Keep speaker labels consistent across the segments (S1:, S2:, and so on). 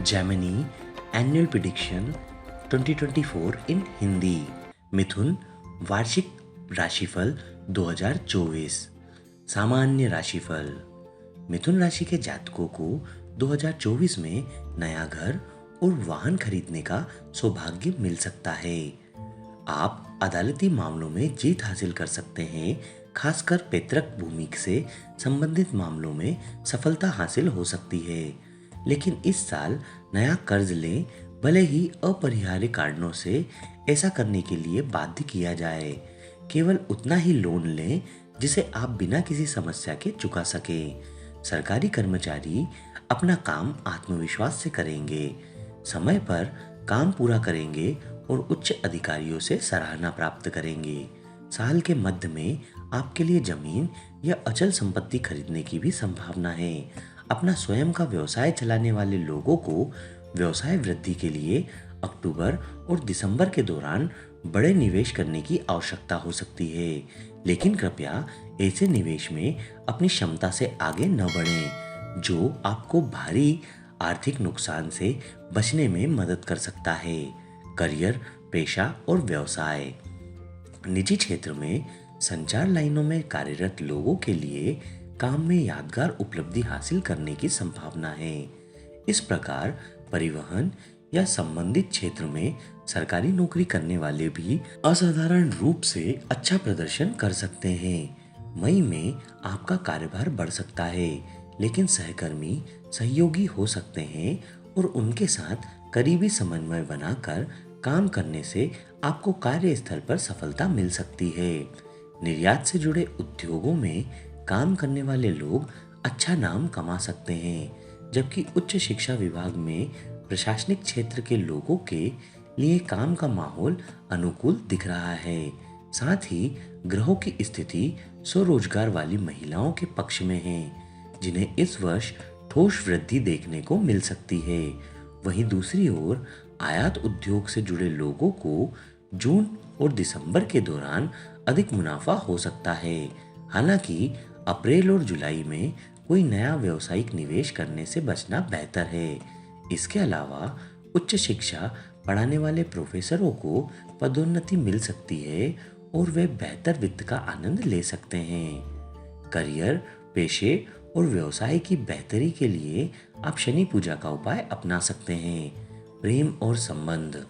S1: Gemini annual prediction 2024 इन हिंदी। मिथुन वार्षिक राशिफल 2024। सामान्य राशिफल। मिथुन राशि के जातकों को 2024 में नया घर और वाहन खरीदने का सौभाग्य मिल सकता है। आप अदालती मामलों में जीत हासिल कर सकते हैं। खासकर पैतृक भूमि से संबंधित मामलों में सफलता हासिल हो सकती है। लेकिन इस साल नया कर्ज लें, भले ही अपरिहार्य कारणों से ऐसा करने के लिए बाध्य किया जाए। केवल उतना ही लोन लें जिसे आप बिना किसी समस्या के चुका सकें। सरकारी कर्मचारी अपना काम आत्मविश्वास से करेंगे, समय पर काम पूरा करेंगे और उच्च अधिकारियों से सराहना प्राप्त करेंगे। साल के मध्य में आपके लिए जमीन या अचल संपत्ति खरीदने की भी संभावना है। अपना स्वयं का व्यवसाय चलाने वाले लोगों को व्यवसाय वृद्धि के लिए अक्टूबर और दिसंबर के दौरान बड़े निवेश करने की आवश्यकता हो सकती है। लेकिन कृपया ऐसे निवेश में अपनी क्षमता से आगे न बढ़ें, जो आपको भारी आर्थिक नुकसान से बचने में मदद कर सकता है। करियर, पेशा और व्यवसाय। निजी क्षेत्र में संचार लाइनों में कार्यरत लोगों के लिए काम में यादगार उपलब्धि हासिल करने की संभावना है। इस प्रकार परिवहन या संबंधित क्षेत्र में सरकारी नौकरी करने वाले भी असाधारण रूप से अच्छा प्रदर्शन कर सकते हैं। मई में आपका कार्यभार बढ़ सकता है, लेकिन सहकर्मी सहयोगी हो सकते हैं और उनके साथ करीबी समन्वय बनाकर काम करने से आपको कार्यस्थल पर सफलता मिल सकती है। निर्यात से जुड़े उद्योगों में काम करने वाले लोग अच्छा नाम कमा सकते हैं, जबकि उच्च शिक्षा विभाग में प्रशासनिक क्षेत्र के लोगों के लिए काम का माहौल अनुकूल दिख रहा है। साथ ही ग्रहों की स्थिति स्वरोजगार वाली महिलाओं के पक्ष में है, जिन्हें इस वर्ष ठोस वृद्धि देखने को मिल सकती है। वहीं दूसरी ओर आयात उद्योग से जुड़े लोगों को जून और दिसंबर के दौरान अधिक मुनाफा हो सकता है। हालांकि अप्रैल और जुलाई में कोई नया व्यावसायिक निवेश करने से बचना बेहतर है। इसके अलावा उच्च शिक्षा पढ़ाने वाले प्रोफेसरों को पदोन्नति मिल सकती है और वे बेहतर वित्त का आनंद ले सकते हैं। करियर, पेशे और व्यवसाय की बेहतरी के लिए आप शनि पूजा का उपाय अपना सकते हैं। प्रेम और संबंध।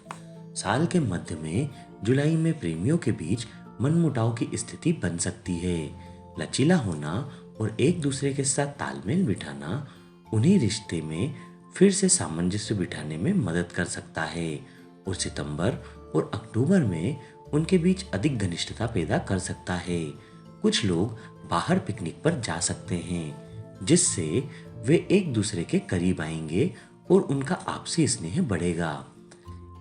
S1: साल के मध्य में जुलाई में प्रेमियों के बीच मनमुटाव की स्थिति बन सकती है। लचीला होना और एक दूसरे के साथ तालमेल बिठाना उन्हीं रिश्ते में फिर से सामंजस्य बिठाने में मदद कर सकता है और सितंबर और अक्टूबर में उनके बीच अधिक घनिष्ठता पैदा कर सकता है। कुछ लोग बाहर पिकनिक पर जा सकते हैं, जिससे वे एक दूसरे के करीब आएंगे और उनका आपसी स्नेह बढ़ेगा।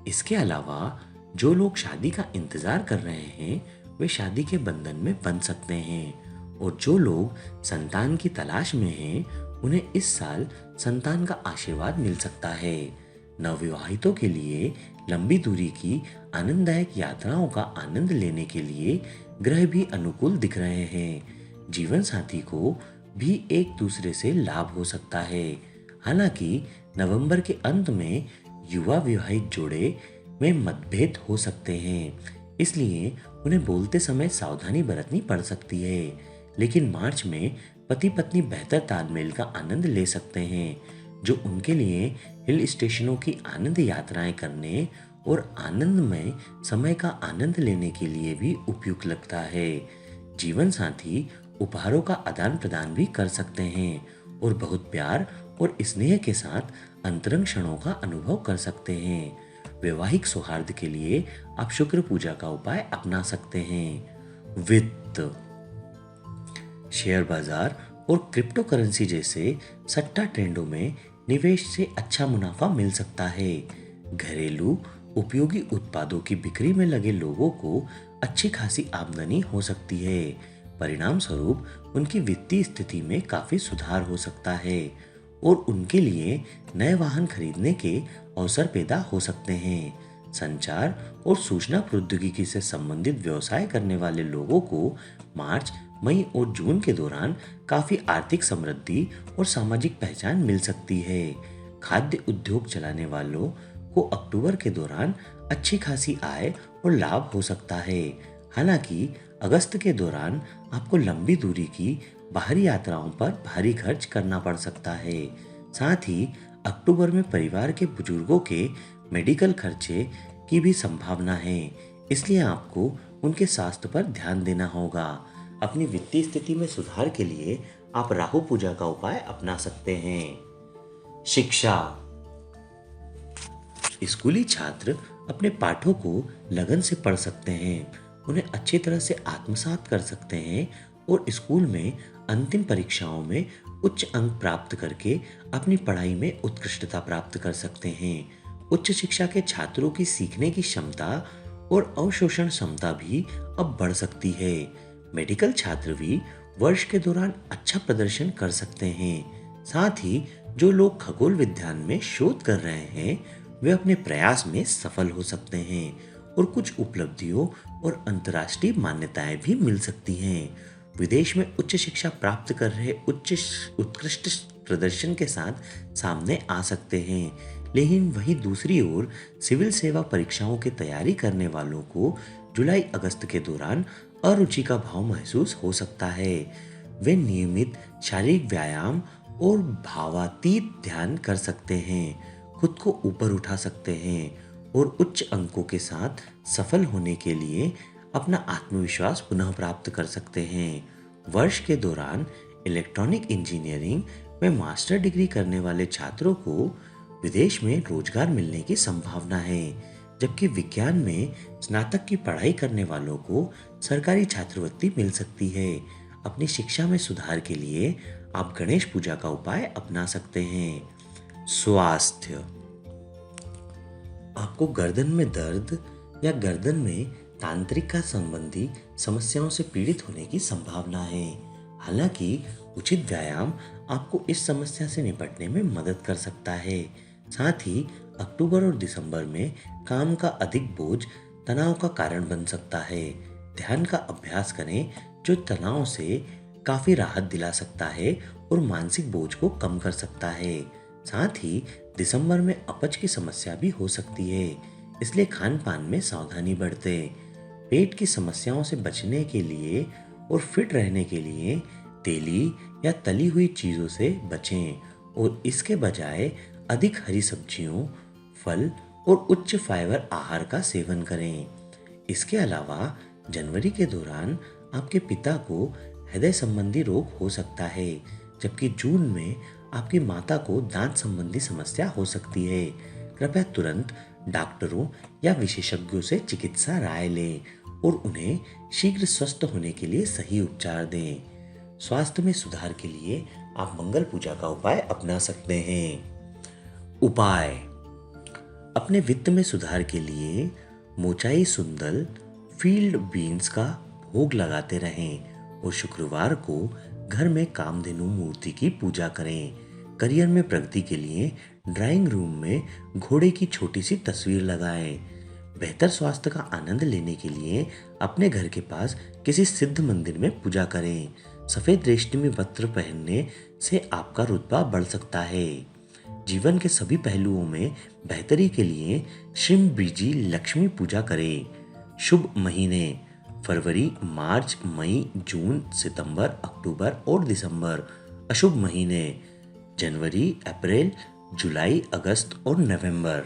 S1: इसके अलावा जो लोग शादी का इंतजार कर रहे हैं, वे शादी के बंधन में बंध सकते हैं और जो लोग संतान की तलाश में हैं, उन्हें इस साल संतान का आशीर्वाद मिल सकता है। नवविवाहितों के लिए लंबी दूरी की आनंददायक यात्राओं का आनंद लेने के लिए ग्रह भी अनुकूल दिख रहे हैं। जीवन साथी को भी एक दूसरे से लाभ हो सकता है। हालांकि नवंबर के अंत में युवा विवाहित जोड़े में मतभेद हो सकते हैं, इसलिए उन्हें बोलते समय सावधानी बरतनी पड़ सकती है। लेकिन मार्च में पति पत्नी बेहतर तालमेल का आनंद ले सकते हैं, जो उनके लिए हिल स्टेशनों की आनंद यात्राएं करने और आनंदमय समय का आनंद लेने के लिए भी उपयुक्त लगता है। जीवन साथी उपहारों का आदान प्रदान भी कर सकते हैं और बहुत प्यार और स्नेह के साथ अंतरंग क्षणों का अनुभव कर सकते हैं। वैवाहिक सौहार्द के लिए आप शुक्र पूजा का उपाय अपना सकते हैं। वित्त। शेयर बाजार और क्रिप्टो करेंसी जैसे सट्टा ट्रेंडों में निवेश से अच्छा मुनाफा मिल सकता है। घरेलू उपयोगी उत्पादों की बिक्री में लगे लोगों को अच्छी खासी आमदनी हो सकती है। परिणाम स्वरूप उनकी वित्तीय स्थिति में काफी सुधार हो सकता है और उनके लिए नए वाहन खरीदने के अवसर पैदा हो सकते हैं। संचार और सूचना प्रौद्योगिकी से संबंधित व्यवसाय करने वाले लोगों को मार्च, मई और जून के दौरान काफी आर्थिक समृद्धि और सामाजिक पहचान मिल सकती है। खाद्य उद्योग चलाने वालों को अक्टूबर के दौरान अच्छी खासी आय और लाभ हो सकता है। हालांकि अगस्त के दौरान आपको लंबी दूरी की बाहरी यात्राओं पर भारी खर्च करना पड़ सकता है। साथ ही अक्टूबर में परिवार के बुजुर्गों के मेडिकल खर्चे की भी संभावना है, इसलिए आपको उनके स्वास्थ्य पर ध्यान देना होगा। अपनी वित्तीय स्थिति में सुधार के लिए आप राहु पूजा का उपाय अपना सकते हैं। शिक्षा। स्कूली छात्र अपने पाठों को लगन से पढ़ सकते हैं, उन्हें अच्छी तरह से आत्मसात कर सकते हैं और स्कूल में अंतिम परीक्षाओं में उच्च अंक प्राप्त करके अपनी पढ़ाई में उत्कृष्टता प्राप्त कर सकते हैं। उच्च शिक्षा के छात्रों की सीखने की क्षमता और अवशोषण क्षमता भी अब बढ़ सकती है। मेडिकल छात्र भी वर्ष के दौरान अच्छा प्रदर्शन कर सकते हैं। साथ ही जो लोग खगोल विज्ञान में शोध कर रहे हैं वे अपने प्रयास में सफल हो सकते हैं और कुछ उपलब्धियों और अंतर्राष्ट्रीय मान्यताएं भी मिल सकती हैं। विदेश में उच्च शिक्षा प्राप्त कर रहे उत्कृष्ट प्रदर्शन के साथ सामने आ सकते हैं। लेकिन वहीं दूसरी ओर सिविल सेवा परीक्षाओं की तैयारी करने वालों को जुलाई अगस्त के दौरान अरुचि का भाव महसूस हो सकता है। वे नियमित शारीरिक व्यायाम और भावातीत ध्यान कर सकते हैं, खुद को ऊपर उठा सकते हैं और उच्च अंकों के साथ सफल होने के लिए अपना आत्मविश्वास पुनः प्राप्त कर सकते हैं। वर्ष के दौरान इलेक्ट्रॉनिक इंजीनियरिंग में मास्टर डिग्री करने वाले छात्रों को विदेश में रोजगार मिलने की संभावना है, जबकि विज्ञान में स्नातक की पढ़ाई करने वालों को सरकारी छात्रवृत्ति मिल सकती है। अपनी शिक्षा में सुधार के लिए आप गणेश पूजा का उपाय अपना सकते हैं। स्वास्थ्य। आपको गर्दन में दर्द या गर्दन में तांत्रिका संबंधी समस्याओं से पीड़ित होने की संभावना है। हालांकि उचित व्यायाम आपको इस समस्या से निपटने में मदद कर सकता है। साथ ही अक्टूबर और दिसंबर में काम का अधिक बोझ तनाव का कारण बन सकता है। ध्यान का अभ्यास करें जो तनाव से काफी राहत दिला सकता है और मानसिक बोझ को कम कर सकता है। साथ ही दिसंबर में अपच की समस्या भी हो सकती है, इसलिए खान पान में सावधानी बरतें। पेट की समस्याओं से बचने के लिए और फिट रहने के लिए तेली या तली हुई चीजों से बचें और इसके बजाय अधिक हरी सब्जियों, फल और उच्च फाइबर आहार का सेवन करें। इसके अलावा जनवरी के दौरान आपके पिता को हृदय संबंधी रोग हो सकता है, जबकि जून में आपकी माता को दांत संबंधी समस्या हो सकती है। कृपया तुरंत डॉक्टरों या विशेषज्ञों से चिकित्सा राय लें और उन्हें शीघ्र स्वस्थ होने के लिए सही उपचार दें। स्वास्थ्य में सुधार के लिए आप मंगल पूजा का उपाय अपना सकते हैं। उपाय। अपने वित्त में सुधार के लिए मोचाई सुंदल फील्ड बीन्स का भोग लगाते रहें और शुक्रवार को घर में कामधेनु मूर्ति की पूजा करें। करियर में प्रगति के लिए ड्राइंग रूम में घोड़े की छोटी सी तस्वीर लगाएं। बेहतर स्वास्थ्य का आनंद लेने के लिए अपने घर के पास किसी सिद्ध मंदिर में पूजा करें। सफेद रेशमी वस्त्र पहनने से आपका रुतबा बढ़ सकता है। जीवन के सभी पहलुओं में बेहतरी के लिए श्री बीजी लक्ष्मी पूजा करें। शुभ महीने फरवरी, मार्च, मई, जून, सितंबर, अक्टूबर और दिसंबर। अशुभ महीने जनवरी, अप्रैल, जुलाई, अगस्त और नवंबर।